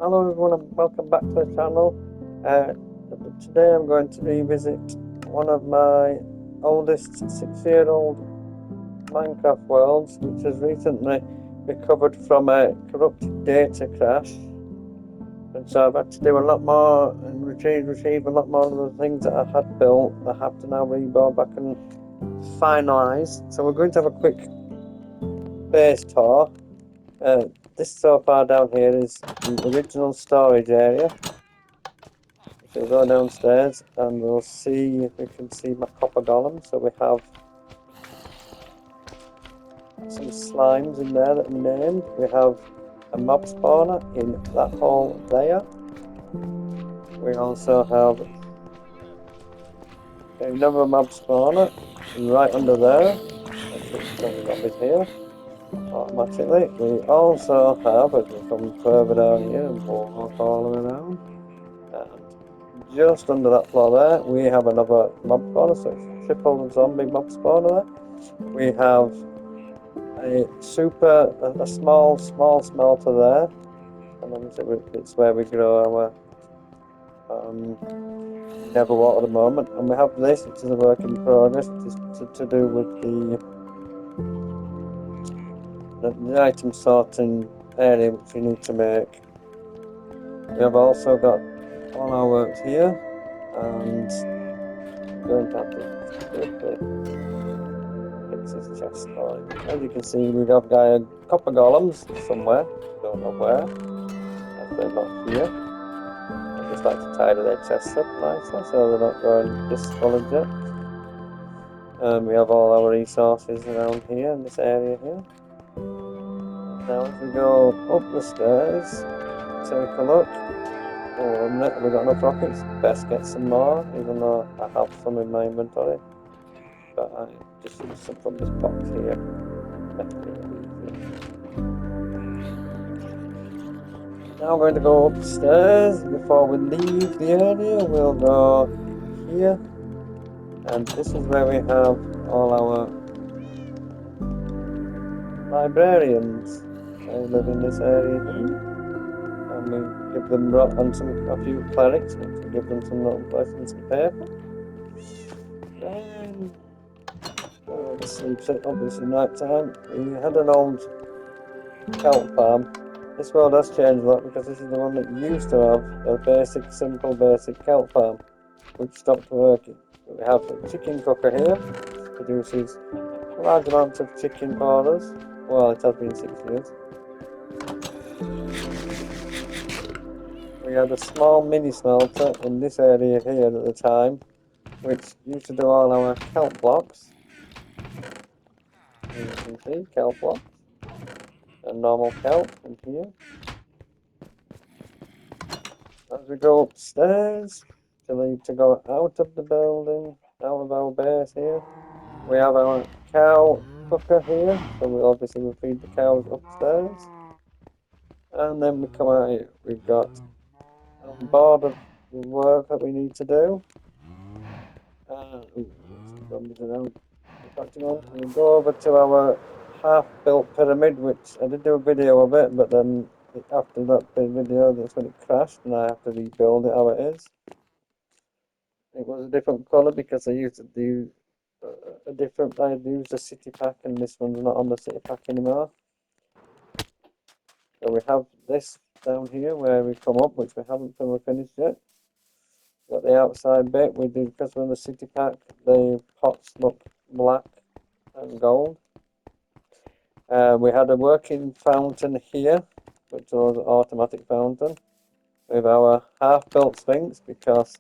Hello everyone and welcome back to the channel. Uh, Today I'm going to revisit one of my oldest 6-year-old Minecraft worlds, which has recently recovered from a corrupted data crash. And so I've had to do a lot more and retrieve a lot more of the things that I had built. I have to now rebuild back and finalise. So we're going to have a quick base tour. This so far down here is the original storage area. So we'll go downstairs and we'll see if we can see my copper golem. So we have some slimes in there that are named. We have a mob spawner in that hole there. We also have another mob spawner right under there. Let's put some zombies here automatically. We also have, as we come further down here and walk all the way around, and just under that floor there, we have another mob spawner, so it's triple zombie mob spawner there. We have a small smelter there, and obviously it's where we grow our nether wart at the moment. And we have this, which is a work in progress, which is to do with the item sorting area which we need to make. We have also got all our works here, and we're going to have to quickly fix this chest point. As you can see, we have copper golems somewhere, don't know where. They're not here. I just like to tidy their chests up nicely so they're not going discoloured yet. We have all our resources around here in this area here. Now as we go up the stairs, take a look. Oh, have we got enough rockets? Best get some more, even though I have some in my inventory. But I just use some from this box here. Now we're going to go upstairs. Before we leave the area, we'll go here. And this is where we have all our librarians. They live in this area here. And we give them a few clerics, which we give them some rotten flesh and some paper. Then the sleep set, obviously night time. We had an old kelp farm. This world has changed a lot because this is the one that used to have a simple basic kelp farm, which stopped working. We have a chicken cooker here, which produces large amounts of chicken for us. Well, it has been 6 years. We had a small mini smelter in this area here at the time, which used to do all our kelp blocks. As you can see, kelp blocks. And normal kelp in here. As we go upstairs, to go out of the building, out of our base here, we have our cow cooker here, so we feed the cows upstairs. And then we come out here, we've got a board of work that we need to do. Zombies around. We go over to our half-built pyramid, which I did do a video of it, but then after that video, that's when it crashed, and I have to rebuild it how it is. It was a different colour because I used I used a city pack, and this one's not on the city pack anymore. So we have this down here where we come up, which we haven't fully finished yet. Got the outside bit, because we're in the city pack, the pots look black and gold. We had a working fountain here, which was an automatic fountain, with our half-built sphinx, because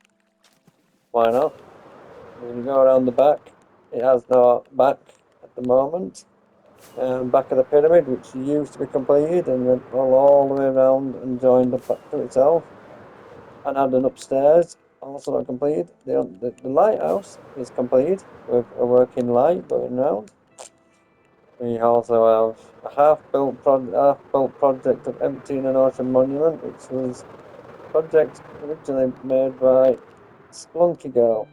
why not? When you go around the back, it has no back at the moment. Back of the pyramid, which used to be completed, and went all the way around and joined up back to itself. And had an upstairs, also not completed. The lighthouse is complete with a working light going round. We also have a half-built project of emptying an ocean monument, which was a project originally made by Splunky Girl,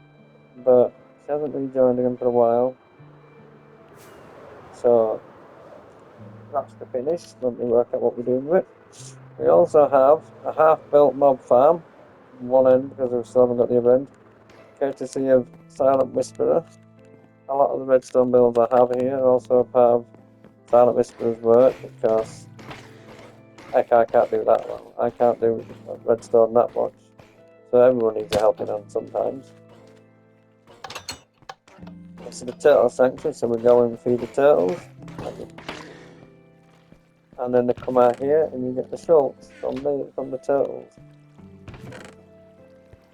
but she hasn't rejoined again for a while. So that's the finish. Let me work out what we're doing with it. We also have a half-built mob farm on one end because we still haven't got the other end, courtesy of Silent Whisperer. A lot of the redstone builds I have here also have Silent Whisperer's work because I can't do that well. I can't do redstone that much, so everyone needs a helping hand sometimes. This is the turtle sanctuary, so we go and feed the turtles, and then they come out here, and you get the schultz from the turtles.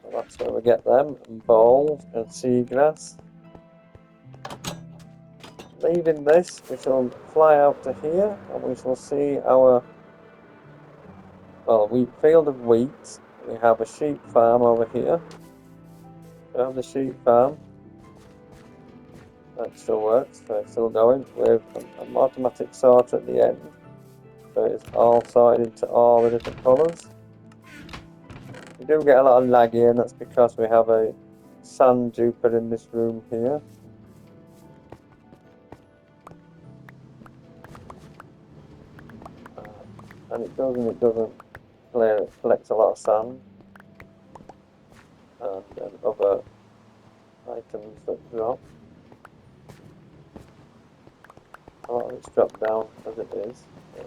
So that's where we get them, and balls and seagrass. Leaving this, we shall fly out to here, and we shall see our wheat field of wheat. We have a sheep farm over here. We have the sheep farm. That still works, so it's still going with an automatic sorter at the end. So it's all sorted into all the different colours. We do get a lot of lag here, and that's because we have a sand duper in this room here. And it doesn't clear, it collects a lot of sand and other items that drop. A lot of it's dropped down as it is. So.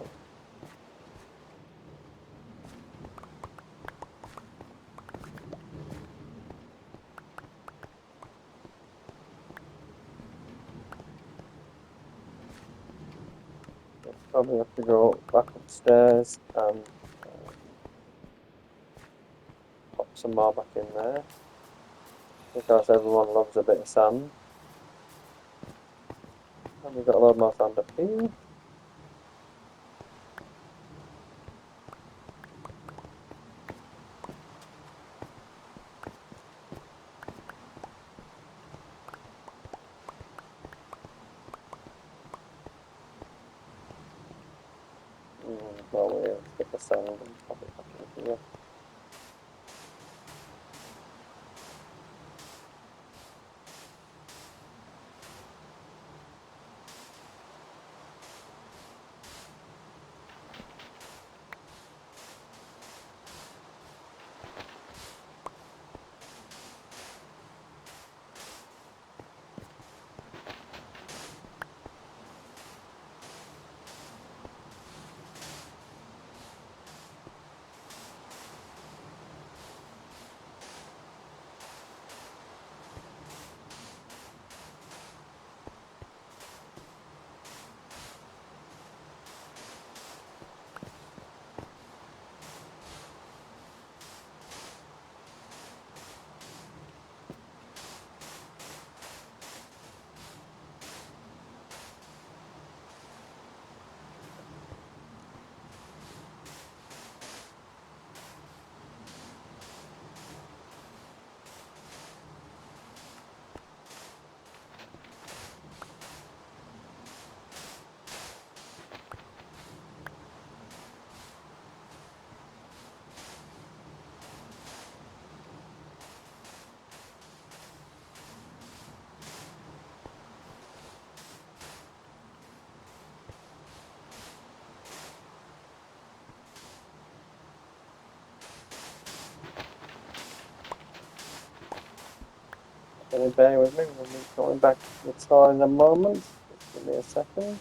Probably have to go back upstairs and pop some more back in there because everyone loves a bit of sand. And we've got a lot more sand up here. Well, let's get the sand and pop it back in here. Can you bear with me? We'll be going back to the tour in a moment. Just give me a second.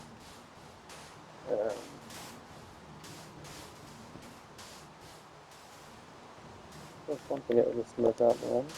Just want to get this smudge out the end.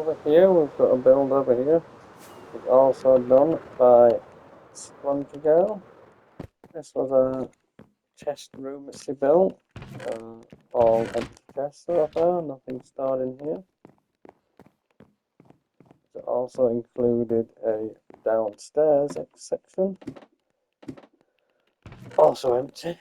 Over here, we've got a build over here. It's also done by Spongy Girl. This was a chest room that she built. All empty chests so far, nothing stored in here. It also included a downstairs section, also empty.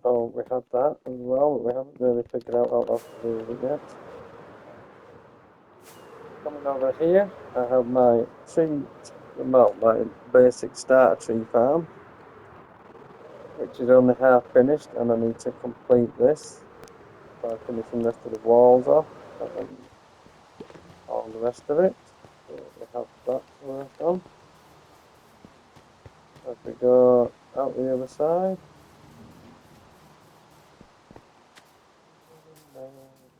So we have that as well, but we haven't really figured out what to do with it yet. Coming over here, I have my tree, well, my basic starter tree farm, which is only half finished, and I need to complete this by finishing the rest of the walls off and all the rest of it. So we have that to work on. As we go out the other side,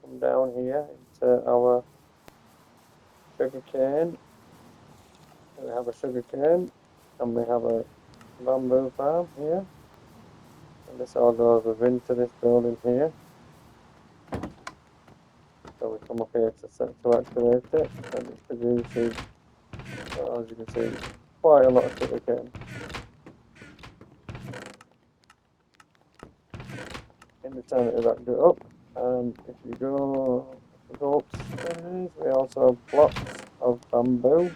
come down here into our sugar cane. We have a sugar cane, and we have a bamboo farm here. And this all goes into this building here. So we come up here to activate it, and it's producing, well, as you can see, quite a lot of sugar cane. In the time that it go up, and if you go upstairs, we also have blocks of bamboo,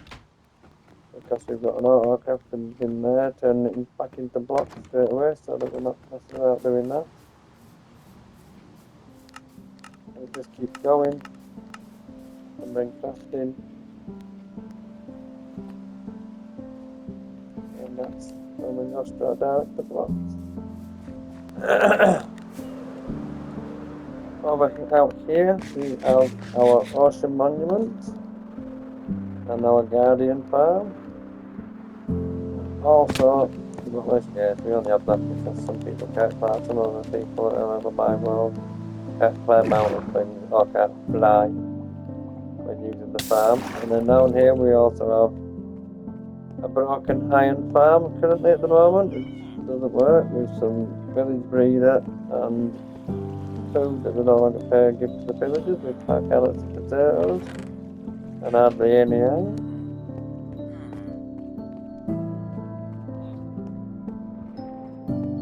because we've got an autocraft in there, turning it back into blocks straight away, so that we're not messing about doing that. And it just keeps going, and then crafting, and that's when we go straight down to blocks. Over out here, we have our ocean monument and our guardian farm. Also, we've got this case, we only have that because some people can't fly, some other people that live in my world can't climb mountain things or can't fly when using the farm. And then down here we also have a broken iron farm currently at the moment. It doesn't work. With some village breeder and food that we no longer pay and give to the villagers. We pack carrots and potatoes and hardly any iron.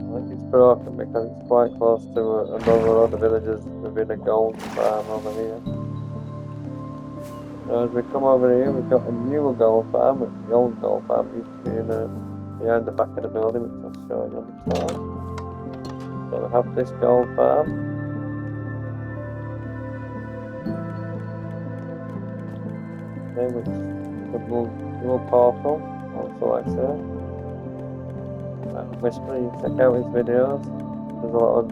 I think it's broken because it's quite close to another lot of villages within a gold farm over here. Now as we come over here, we've got a newer gold farm, which the old gold farm used to be behind the back of the building, which I'll show you on the top. So we have this gold farm. Okay, which is a dual portal, also like so. Basically, check out his videos. There's a lot of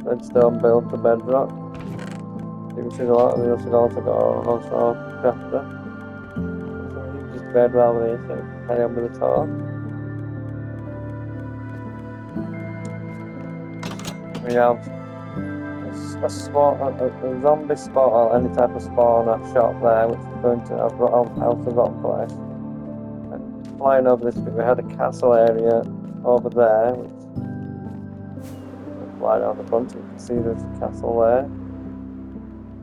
redstone build to bedrock. You can see a lot of videos. We've also got also crafter. So you just bed rather than so carry on with the tour. We have a zombie spot or any type of spawner shop there, which is going to have House of Rotten Flesh. And flying over this bit, we had a castle area over there, which fly down the front, so you can see there's a castle there.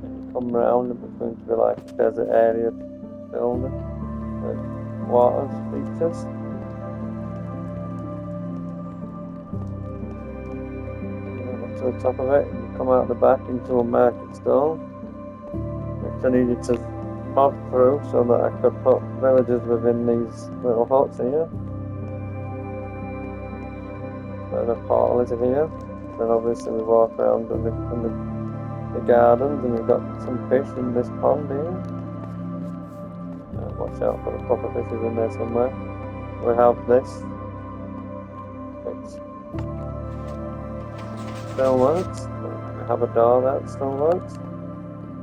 And you come round and it's going to be like a desert area building with water features. To the top of it, you come out the back into a market stall, which I needed to mod through so that I could put villagers within these little huts here. So the portal is here. Then obviously we walk around in the gardens, and we've got some fish in this pond here. Watch out for the proper fishes in there somewhere. We have this, which still works. We have a door that still works.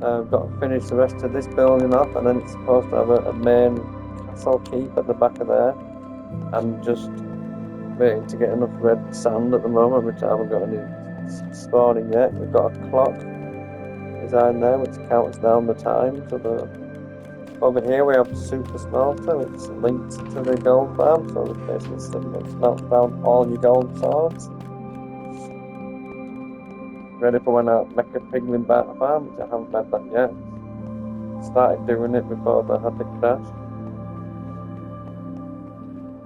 I've got to finish the rest of this building up, and then it's supposed to have a main castle keep at the back of there. I'm just waiting to get enough red sand at the moment, which I haven't got any spawning yet. We've got a clock design there which counts down the time to the. Over here we have super smelter, which is linked to the gold farm, so it's basically smelt down all your gold swords. ready for when I make a piglin barter farm, which I haven't made that yet. Started doing it before they had the crash.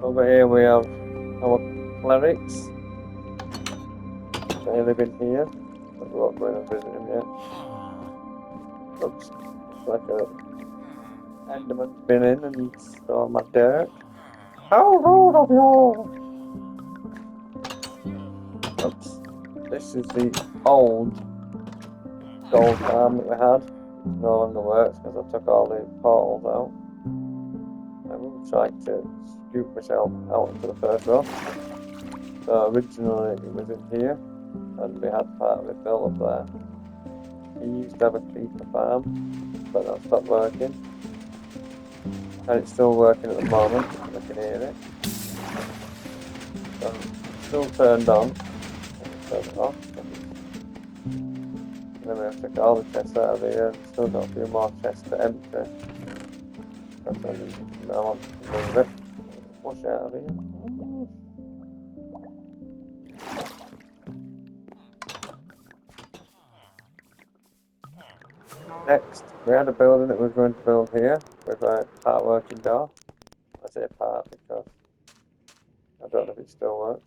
Over here we have our clerics. They live in here. But we won't go in and visit them yet. Looks like a Enderman's been in and stole my dirt. How rude of you! Oops. This is the old gold farm that we had. It no longer works because I took all the portals out. I will try to scoop myself out into the first row. So originally it was in here, and we had part of it built up there. We used to have a creeper farm, but that stopped working. And it's still working at the moment, I can hear it. So it's still turned on. Turn it off. And then we have to take all the chests out of here, and still got a few more chests to empty. Because I want to move it. Wash out of here. Next, we had a building that we were going to build here with a part working door. I say part because I don't know if it still works.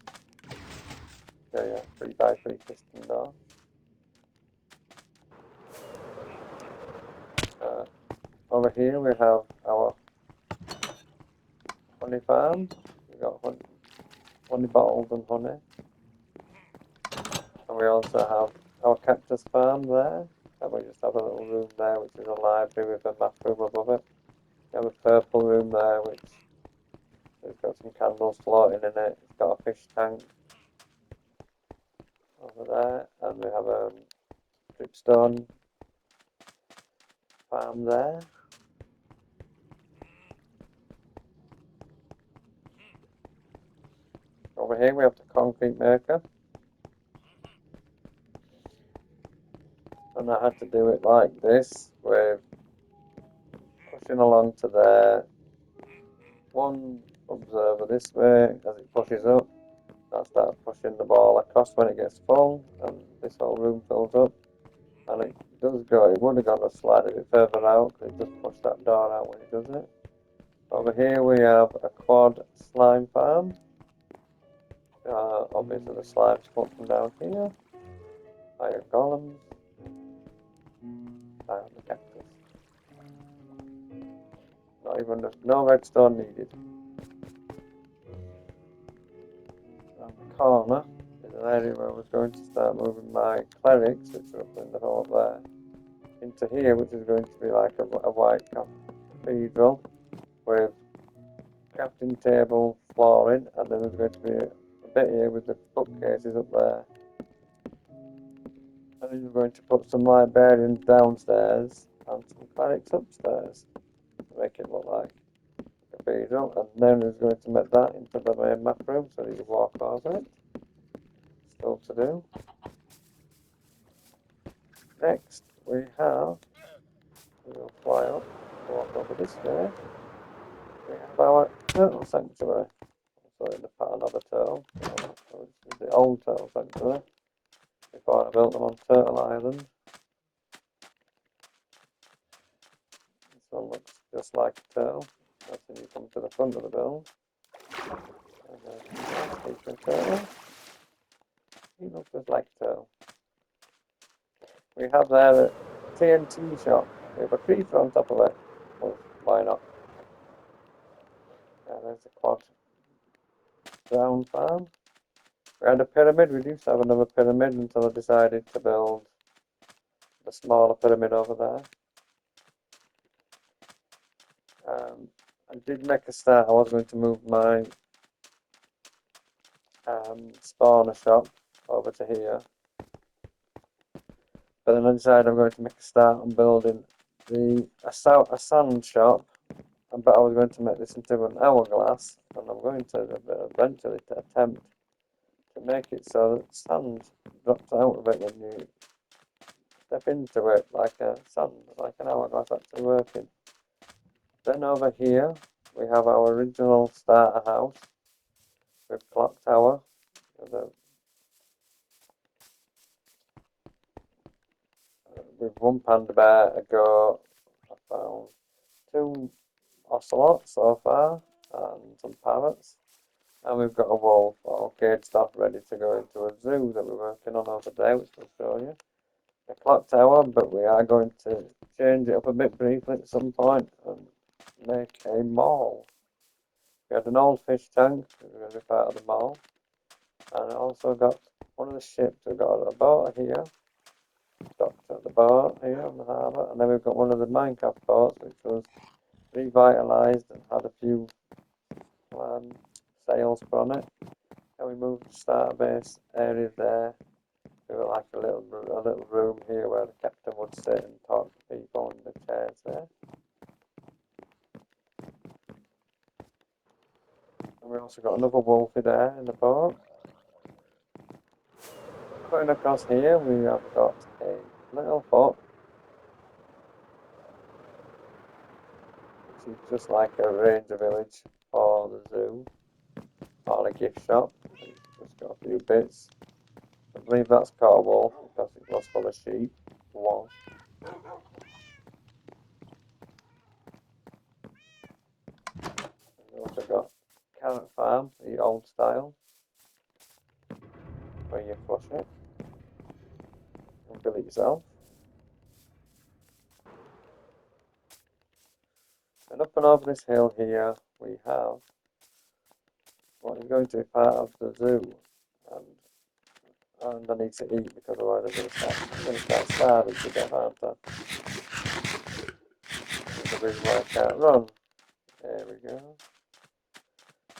Yeah, 3x3 piston door. Over here we have our honey farm. We've got honey bottles and honey. And we also have our cactus farm there. And we just have a little room there which is a library with a map room above it. We have a purple room there which has got some candles floating in it. It's got a fish tank over there. And we have a dripstone farm there. Over here we have the concrete maker. And I had to do it like this, with pushing along to there. One observer this way, as it pushes up. I start pushing the ball across when it gets full, and this whole room fills up. And it does go, it would have gone a slightly bit further out, because it does push that door out when it does it. Over here we have a quad slime farm. Obviously the slimes come from down here. Iron golems. And the cactus. Not even, no redstone needed. Around the corner is an area where I was going to start moving my clerics, which are up in the hole there, into here, which is going to be like a white cathedral with crafting table, flooring, and then there's going to be a bit here with the bookcases up there. And then we're going to put some librarians downstairs and some clerics upstairs to make it look like a cathedral. And then we're going to make that into the main map room so you can walk over it. Still to do. Next, we will fly up, walk over this way. We have our turtle sanctuary. So in the pattern of a turtle. So this is the old turtle sanctuary. Before I built them on Turtle Island. This one looks just like a turtle. That's when you come to the front of the build. And there's a turtle. He looks just like a turtle. We have there a TNT shop. We have a creeper on top of it. Well, why not? There's a quad ground farm. We had a pyramid. We used to have another pyramid until I decided to build the smaller pyramid over there. I did make a start. I was going to move my spawner shop over to here. But then I decided I'm going to make a start on building a sand shop. But I was going to make this into an hourglass, and I'm going to eventually attempt to make it so that sand drops out of it when you step into it, like a sand, like an hourglass actually working. Then over here we have our original starter house with clock tower. with one panda bear, a goat. I found 2 ocelots so far, and some parrots. And we've got a wolf all caged off, ready to go into a zoo that we're working on over there, which we'll show you. A clock tower, but we are going to change it up a bit briefly at some point and make a mall. We had an old fish tank, which is going to be part of the mall. And I also got one of the ships. We've got a boat here, docked at the boat here on the harbour, and then we've got one of the Minecraft boats, which was revitalised and had a few sails put on it. And we moved the starter base area there. We've got like a little room here where the captain would sit and talk to people in the chairs there. And we also got another wolfie there in the boat. Going across here, we have got a little hut, which is just like a ranger village for the zoo, or a gift shop. It's just got a few bits. I believe that's caught a wolf because it was full of sheep. Was. We also got carrot farm, the old style, where you flush it and fill it yourself. And up and over this hill here, we have what is going to be part of the zoo. And I need to eat because otherwise I'm going to start starving to death, aren't I? That's the reason why I can't run. There we go.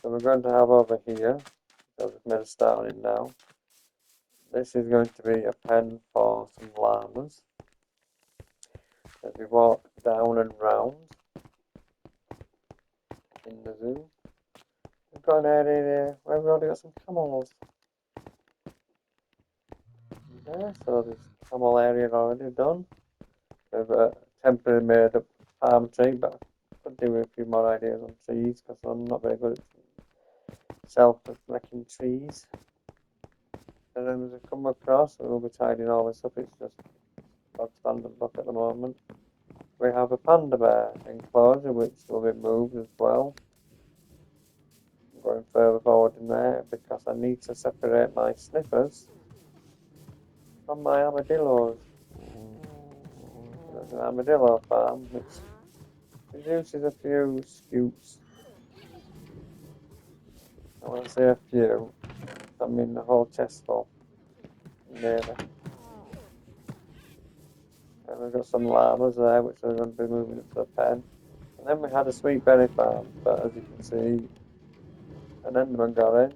So we're going to have over here, so I've just made a start on it now. This is going to be a pen for some llamas. As we walk down and round in the zoo, we've got an area there where we've already got some camels. There, so there's camel area already done. We've got a temporary made up palm tree, but I could do with a few more ideas on trees because I'm not very good at self-making trees. And then as we come across, we'll be tidying all this up. It's just a standard look at the moment. We have a panda bear enclosure which will be moved as well. I'm going further forward in there because I need to separate my sniffers from my armadillos. There's an armadillo farm which produces a few scoops. I want to say a few, I mean the whole chest full, nearly. And we've got some llamas there which are going to be moving into the pen. And then we had a sweet berry farm, but as you can see, an Enderman got in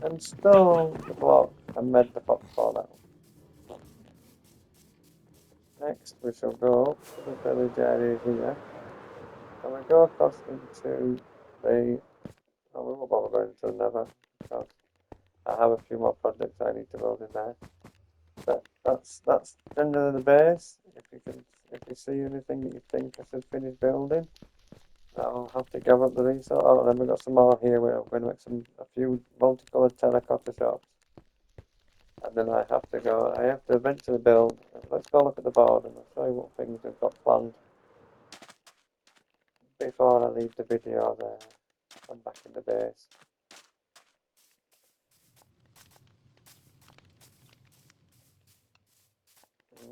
and stole the block and made the fox fall down. Next, we shall go to the village area here, and we go across into the. Oh, we won't bother going into the Nether because I have a few more projects I need to build in there. But that's generally the base. If you see anything that you think I should finish building, I'll have to give up the resource. Oh, and then we've got some more here where I'm going to make a few multicolored terracotta shops. And then I have to eventually build. Let's go look at the board and I'll show you what things we've got planned before I leave the video there. I'm back in the base.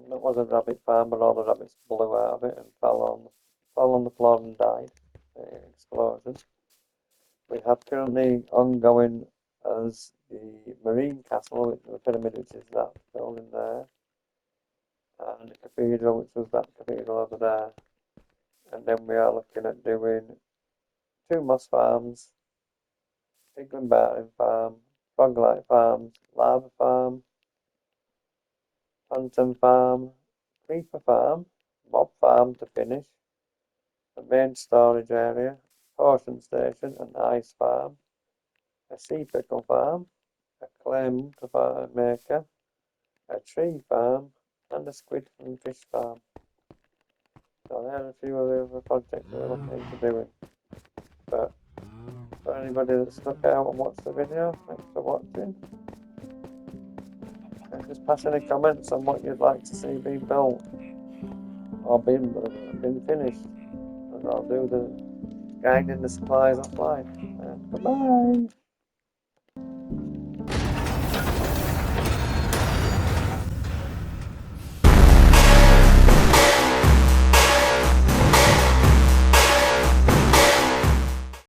That was a rabbit farm, but all the rabbits blew out of it and fell on the floor and died. Explosion. We have currently ongoing as the marine castle, which the pyramid, which is that building there, and the cathedral, which was that cathedral over there. And then we are looking at doing 2 moss farms, piglin barton farm, froglight farms, lava farm, phantom farm, creeper farm, mob farm to finish, a main storage area, potion station, an ice farm, a sea pickle farm, a clam maker, a tree farm, and a squid and fish farm. So there are a few of the other projects that we're looking into doing. But for anybody that stuck out and watched the video, thanks for watching. Just pass any comments on what you'd like to see being built or been finished, and I'll do the guiding the supplies offline. Goodbye.